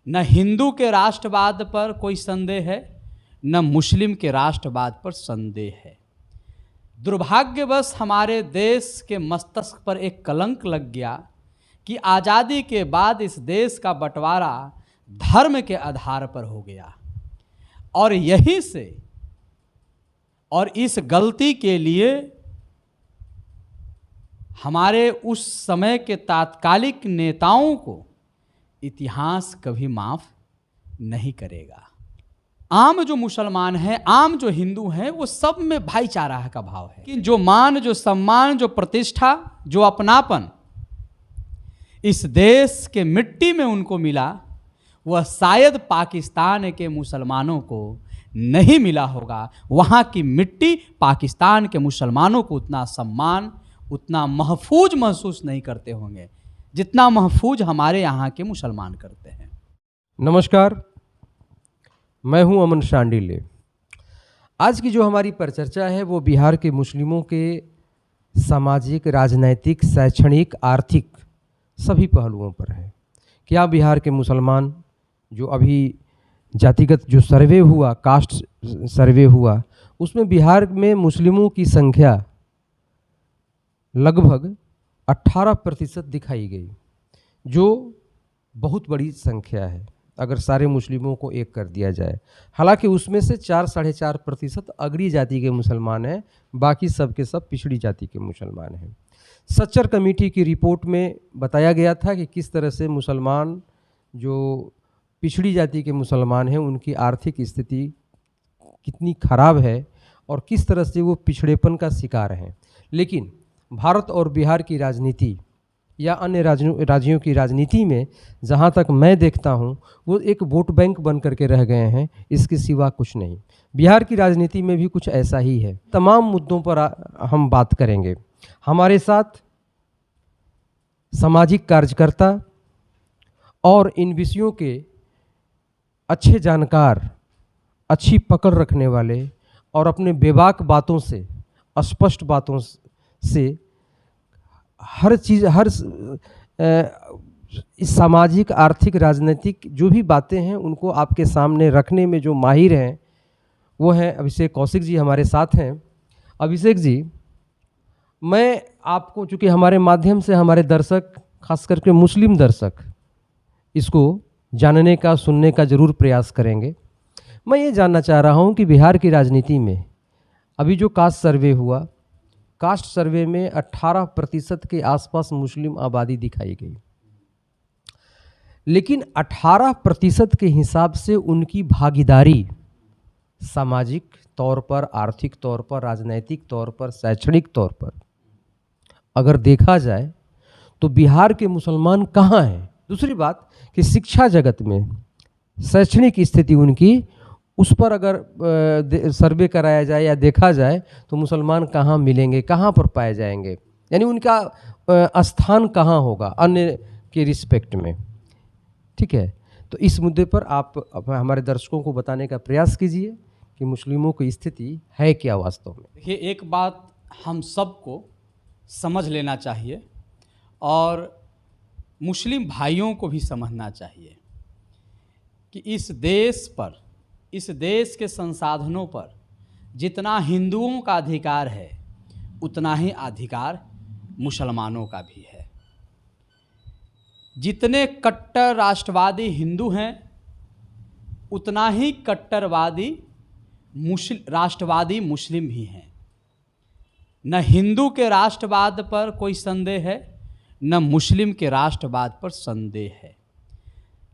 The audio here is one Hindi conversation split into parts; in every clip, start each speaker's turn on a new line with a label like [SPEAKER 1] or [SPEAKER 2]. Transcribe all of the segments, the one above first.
[SPEAKER 1] न हिंदू के राष्ट्रवाद पर कोई संदेह है, न मुस्लिम के राष्ट्रवाद पर संदेह है। दुर्भाग्यवश हमारे देश के मस्तिष्क पर एक कलंक लग गया कि आज़ादी के बाद इस देश का बंटवारा धर्म के आधार पर हो गया, और यहीं से और इस गलती के लिए हमारे उस समय के तात्कालिक नेताओं को इतिहास कभी माफ़ नहीं करेगा। आम जो मुसलमान हैं, आम जो हिंदू हैं, वो सब में भाईचारा का भाव है कि जो मान, जो सम्मान, जो प्रतिष्ठा, जो अपनापन इस देश के मिट्टी में उनको मिला, वह शायद पाकिस्तान के मुसलमानों को नहीं मिला होगा। वहाँ की मिट्टी पाकिस्तान के मुसलमानों को उतना सम्मान, उतना महफूज महसूस नहीं करते होंगे जितना महफूज हमारे यहाँ के मुसलमान करते हैं।
[SPEAKER 2] नमस्कार, मैं हूं अमन शांडिल्य। आज की जो हमारी परिचर्चा है वो बिहार के मुस्लिमों के सामाजिक, राजनैतिक, शैक्षणिक, आर्थिक सभी पहलुओं पर है। क्या बिहार के मुसलमान, जो अभी जातिगत जो सर्वे हुआ, कास्ट सर्वे हुआ, उसमें बिहार में मुस्लिमों की संख्या लगभग 18% दिखाई गई, जो बहुत बड़ी संख्या है अगर सारे मुस्लिमों को एक कर दिया जाए। हालांकि उसमें से 4-4.5% अगड़ी जाति के मुसलमान हैं, बाकी सब के सब पिछड़ी जाति के मुसलमान हैं। सच्चर कमेटी की रिपोर्ट में बताया गया था कि किस तरह से मुसलमान, जो पिछड़ी जाति के मुसलमान हैं, उनकी आर्थिक स्थिति कितनी खराब है और किस तरह से वो पिछड़ेपन का शिकार हैं। लेकिन भारत और बिहार की राजनीति या अन्य राज्यों की राजनीति में जहाँ तक मैं देखता हूँ, वो एक वोट बैंक बन करके रह गए हैं, इसके सिवा कुछ नहीं। बिहार की राजनीति में भी कुछ ऐसा ही है। तमाम मुद्दों पर हम बात करेंगे। हमारे साथ सामाजिक कार्यकर्ता और इन विषयों के अच्छे जानकार, अच्छी पकड़ रखने वाले और अपने बेबाक बातों से, अस्पष्ट बातों से हर चीज़, हर इस सामाजिक, आर्थिक, राजनीतिक जो भी बातें हैं उनको आपके सामने रखने में जो माहिर हैं वो हैं अभिषेक कौशिक जी, हमारे साथ हैं। अभिषेक जी, मैं आपको, चूँकि हमारे माध्यम से हमारे दर्शक, खास करके मुस्लिम दर्शक, इसको जानने का, सुनने का ज़रूर प्रयास करेंगे। मैं ये जानना चाह रहा हूँ कि बिहार की राजनीति में अभी जो कास्ट सर्वे हुआ, कास्ट सर्वे में 18% के आसपास मुस्लिम आबादी दिखाई गई, लेकिन 18% के हिसाब से उनकी भागीदारी सामाजिक तौर पर, आर्थिक तौर पर, राजनैतिक तौर पर, शैक्षणिक तौर पर अगर देखा जाए तो बिहार के मुसलमान कहाँ हैं। दूसरी बात कि शिक्षा जगत में शैक्षणिक स्थिति उनकी, उस पर अगर सर्वे कराया जाए या देखा जाए तो मुसलमान कहाँ मिलेंगे, कहाँ पर पाए जाएंगे, यानी उनका स्थान कहाँ होगा अन्य के रिस्पेक्ट में। ठीक है, तो इस मुद्दे पर आप हमारे दर्शकों को बताने का प्रयास कीजिए कि मुस्लिमों की स्थिति है क्या वास्तव में।
[SPEAKER 1] देखिए, एक बात हम सबको समझ लेना चाहिए और मुस्लिम भाइयों को भी समझना चाहिए कि इस देश पर, इस देश के संसाधनों पर जितना हिंदुओं का अधिकार है, उतना ही अधिकार मुसलमानों का भी है। जितने कट्टर राष्ट्रवादी हिंदू हैं, उतना ही कट्टरवादी राष्ट्रवादी मुस्लिम भी हैं। न हिंदू के राष्ट्रवाद पर कोई संदेह है, न मुस्लिम के राष्ट्रवाद पर संदेह है।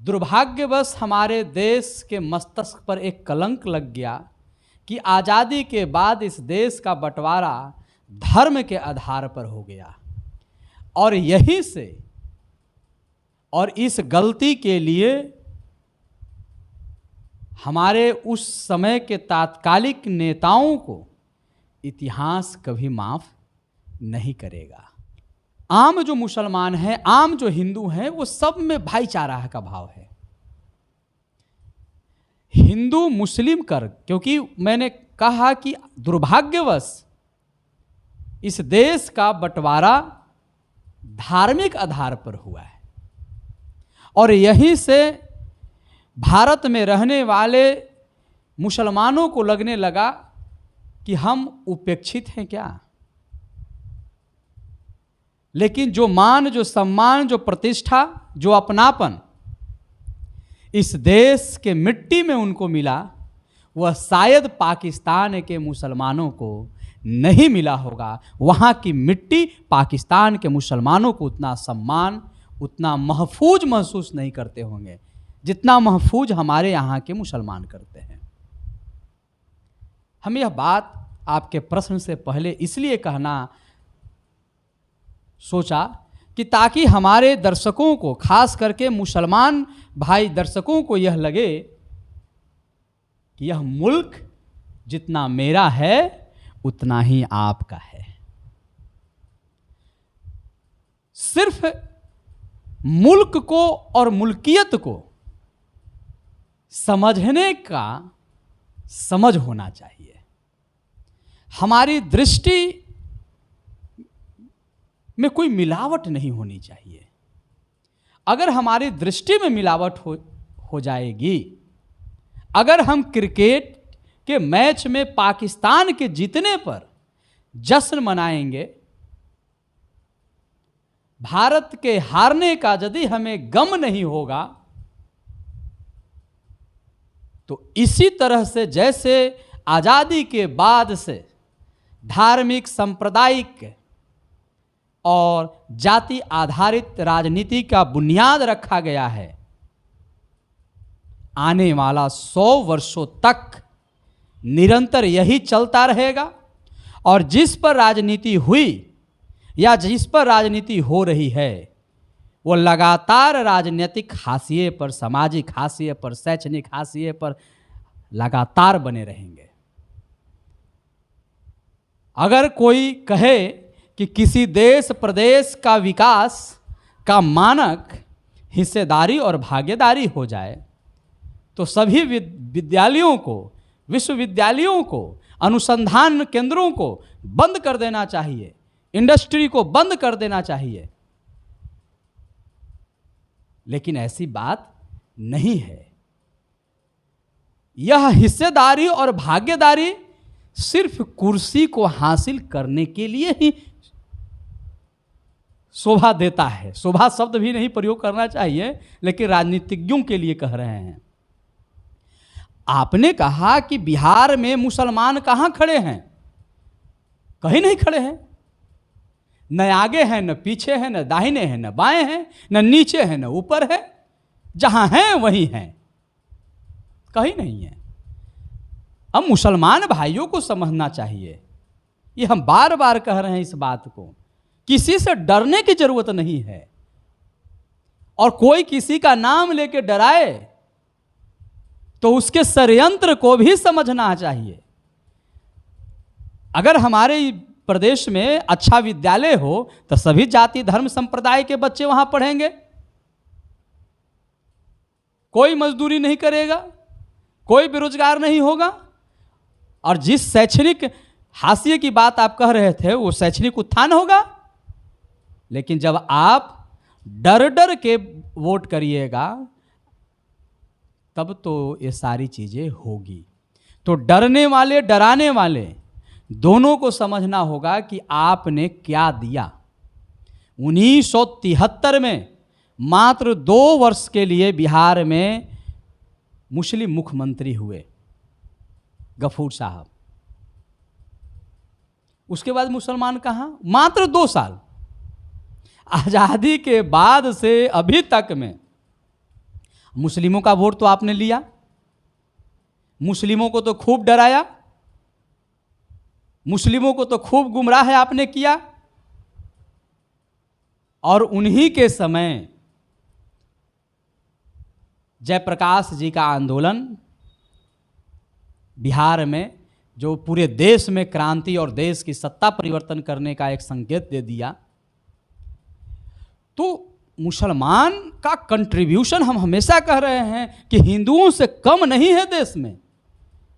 [SPEAKER 1] दुर्भाग्यवश हमारे देश के मस्तिष्क पर एक कलंक लग गया कि आज़ादी के बाद इस देश का बंटवारा धर्म के आधार पर हो गया, और यहीं से और इस गलती के लिए हमारे उस समय के तात्कालिक नेताओं को इतिहास कभी माफ़ नहीं करेगा। आम जो मुसलमान हैं, आम जो हिंदू हैं, वो सब में भाईचारा का भाव है। हिंदू मुस्लिम कर, क्योंकि मैंने कहा कि दुर्भाग्यवश इस देश का बंटवारा धार्मिक आधार पर हुआ है, और यहीं से भारत में रहने वाले मुसलमानों को लगने लगा कि हम उपेक्षित हैं क्या। लेकिन जो मान, जो सम्मान, जो प्रतिष्ठा, जो अपनापन इस देश के मिट्टी में उनको मिला, वह शायद पाकिस्तान के मुसलमानों को नहीं मिला होगा। वहाँ की मिट्टी पाकिस्तान के मुसलमानों को उतना सम्मान, उतना महफूज महसूस नहीं करते होंगे जितना महफूज हमारे यहाँ के मुसलमान करते हैं। हम यह बात आपके प्रश्न से पहले इसलिए कहना सोचा कि ताकि हमारे दर्शकों को, खास करके मुसलमान भाई दर्शकों को यह लगे कि यह मुल्क जितना मेरा है उतना ही आपका है। सिर्फ मुल्क को और मुल्कियत को समझने का समझ होना चाहिए। हमारी दृष्टि में कोई मिलावट नहीं होनी चाहिए। अगर हमारी दृष्टि में मिलावट हो जाएगी, अगर हम क्रिकेट के मैच में पाकिस्तान के जीतने पर जश्न मनाएंगे, भारत के हारने का यदि हमें गम नहीं होगा, तो इसी तरह से जैसे आजादी के बाद से धार्मिक, सांप्रदायिक और जाति आधारित राजनीति का बुनियाद रखा गया है, आने वाला 100 वर्षों तक निरंतर यही चलता रहेगा। और जिस पर राजनीति हुई या जिस पर राजनीति हो रही है, वो लगातार राजनीतिक हाशिए पर, सामाजिक हाशिए पर, शैक्षणिक हाशिए पर लगातार बने रहेंगे। अगर कोई कहे कि किसी देश प्रदेश का विकास का मानक हिस्सेदारी और भागीदारी हो जाए, तो सभी विद्यालयों को, विश्वविद्यालयों को, अनुसंधान केंद्रों को बंद कर देना चाहिए, इंडस्ट्री को बंद कर देना चाहिए। लेकिन ऐसी बात नहीं है। यह हिस्सेदारी और भागीदारी सिर्फ कुर्सी को हासिल करने के लिए ही शोभा देता है। शोभा शब्द भी नहीं प्रयोग करना चाहिए, लेकिन राजनीतिज्ञों के लिए कह रहे हैं। आपने कहा कि बिहार में मुसलमान कहां खड़े हैं? कहीं नहीं खड़े हैं। न आगे हैं, न पीछे हैं, न दाहिने हैं, न बाएं हैं, न नीचे हैं, न ऊपर है। जहां हैं वहीं हैं, कहीं नहीं है। हम मुसलमान भाइयों को समझना चाहिए। ये हम बार बार कह रहे हैं इस बात को। किसी से डरने की जरूरत नहीं है, और कोई किसी का नाम लेके डराए तो उसके षड्यंत्र को भी समझना चाहिए। अगर हमारे प्रदेश में अच्छा विद्यालय हो तो सभी जाति, धर्म, संप्रदाय के बच्चे वहां पढ़ेंगे। कोई मजदूरी नहीं करेगा, कोई बेरोजगार नहीं होगा। और जिस शैक्षणिक हाशिए की बात आप कह रहे थे, वो शैक्षणिक उत्थान होगा। लेकिन जब आप डर डर के वोट करिएगा, तब तो ये सारी चीजें होगी। तो डरने वाले, डराने वाले दोनों को समझना होगा कि आपने क्या दिया। 1973 में मात्र 2 वर्ष के लिए बिहार में मुस्लिम मुख्यमंत्री हुए, गफूर साहब। उसके बाद मुसलमान कहां? मात्र 2 साल। आजादी के बाद से अभी तक में मुस्लिमों का वोट तो आपने लिया, मुस्लिमों को तो खूब डराया, मुस्लिमों को तो खूब गुमराह आपने किया। और उन्हीं के समय जयप्रकाश जी का आंदोलन बिहार में, जो पूरे देश में क्रांति और देश की सत्ता परिवर्तन करने का एक संकेत दे दिया। तो मुसलमान का कंट्रीब्यूशन, हम हमेशा कह रहे हैं कि हिंदुओं से कम नहीं है देश में।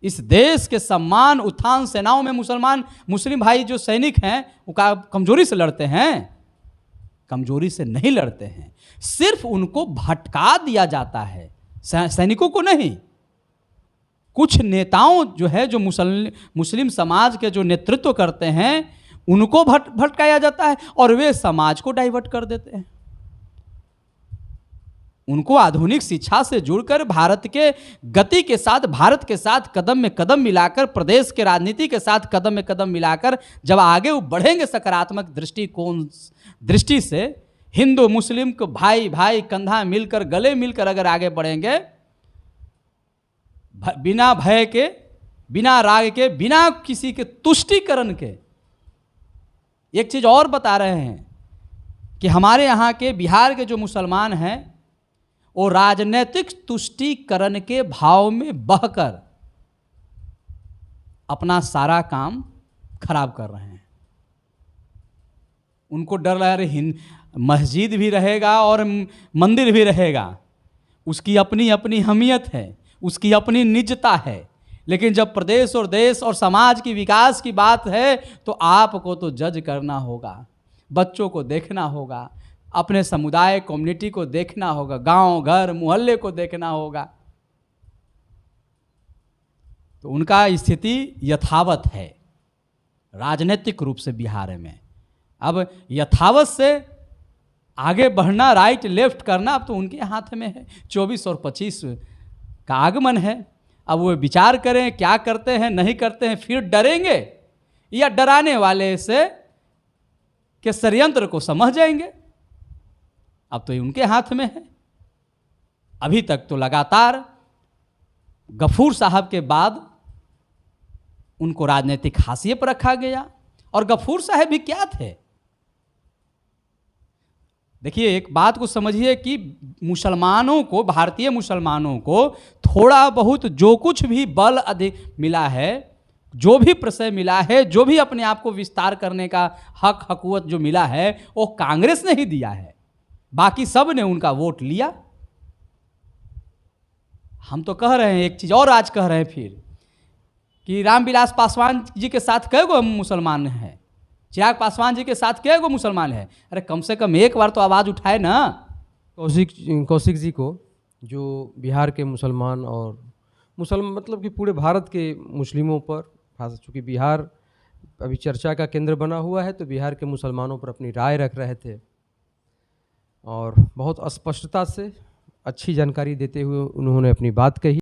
[SPEAKER 1] इस देश के सम्मान, उत्थान, सेनाओं में मुस्लिम भाई जो सैनिक हैं, वो कमजोरी से लड़ते हैं? कमजोरी से नहीं लड़ते हैं, सिर्फ उनको भटका दिया जाता है, सैनिकों को नहीं, कुछ नेताओं जो है, जो मुस्लिम समाज के जो नेतृत्व करते हैं, उनको भटकाया जाता है और वे समाज को डाइवर्ट कर देते हैं। उनको आधुनिक शिक्षा से जुड़कर भारत के गति के साथ, भारत के साथ कदम में कदम मिलाकर, प्रदेश के राजनीति के साथ कदम में कदम मिलाकर जब आगे वो बढ़ेंगे सकारात्मक दृष्टि से, हिंदू मुस्लिम को भाई भाई कंधा मिलकर, गले मिलकर अगर आगे बढ़ेंगे, बिना भय के, बिना राग के, बिना किसी के तुष्टीकरण के। एक चीज और बता रहे हैं कि हमारे यहाँ के बिहार के जो मुसलमान हैं, वो राजनीतिक तुष्टीकरण के भाव में बहकर अपना सारा काम खराब कर रहे हैं। उनको डर लग रहा है, मस्जिद भी रहेगा और मंदिर भी रहेगा, उसकी अपनी अपनी अहमियत है, उसकी अपनी निजता है, लेकिन जब प्रदेश और देश और समाज की विकास की बात है तो आपको तो जज करना होगा, बच्चों को देखना होगा, अपने समुदाय कम्युनिटी को देखना होगा, गांव घर मोहल्ले को देखना होगा। तो उनका स्थिति यथावत है राजनीतिक रूप से बिहार में। अब यथावत से आगे बढ़ना, राइट लेफ्ट करना, अब तो उनके हाथ में है। 24 और 25 का आगमन है, अब वो विचार करें क्या करते हैं नहीं करते हैं, फिर डरेंगे या डराने वाले से के षड्यंत्र को समझ जाएंगे। अब तो ये उनके हाथ में है। अभी तक तो लगातार गफूर साहब के बाद उनको राजनीतिक हाशिए पर रखा गया, और गफूर साहब भी क्या थे? देखिए, एक बात को समझिए कि मुसलमानों को, भारतीय मुसलमानों को थोड़ा बहुत जो कुछ भी बल अधिक मिला है, जो भी प्रश्रय मिला है, जो भी अपने आप को विस्तार करने का हक हकूमत जो मिला है, वो कांग्रेस ने ही दिया है, बाकी सब ने उनका वोट लिया। हम तो कह रहे हैं एक चीज और आज कह रहे हैं फिर कि रामविलास पासवान जी के साथ कई गो मुसलमान हैं, चिराग पासवान जी के साथ कई गो मुसलमान हैं। अरे कम से कम एक बार तो आवाज़ उठाए ना।
[SPEAKER 2] कौशिक जी को, जो बिहार के मुसलमान और मतलब कि पूरे भारत के मुस्लिमों पर, खास चूँकि बिहार अभी चर्चा का केंद्र बना हुआ है, तो बिहार के मुसलमानों पर अपनी राय रख रहे थे और बहुत स्पष्टता से अच्छी जानकारी देते हुए उन्होंने अपनी बात कही।